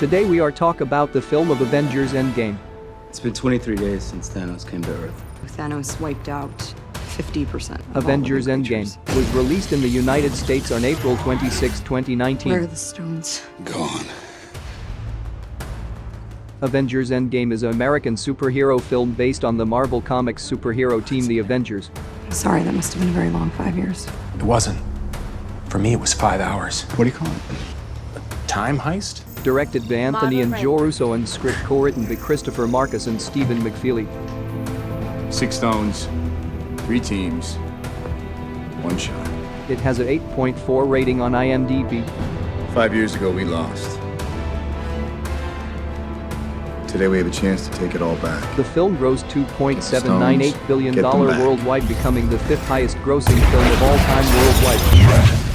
Today we are talk about the film of Avengers Endgame. It's been 23 days since Thanos came to Earth. Thanos wiped out 50% of Avengers all living Endgame creatures. was released in the United States on April 26, 2019. Where are the stones? Gone. Avengers Endgame is an American superhero film based on the Marvel Comics superhero team The Avengers. Sorry, that must have been a very long 5 years. It wasn't. For me, it was 5 hours. What do you call it? Time heist? Directed by Anthony and Joe Russo and script co-written by Christopher Marcus and Stephen McFeely. 6 stones, 3 teams, 1 shot. It has an 8.4 rating on IMDB. 5 years ago, we lost. Today, we have a chance to take it all back. The film grossed $2.798 billion Get them back. worldwide, becoming the 5th highest grossing film of all time worldwide.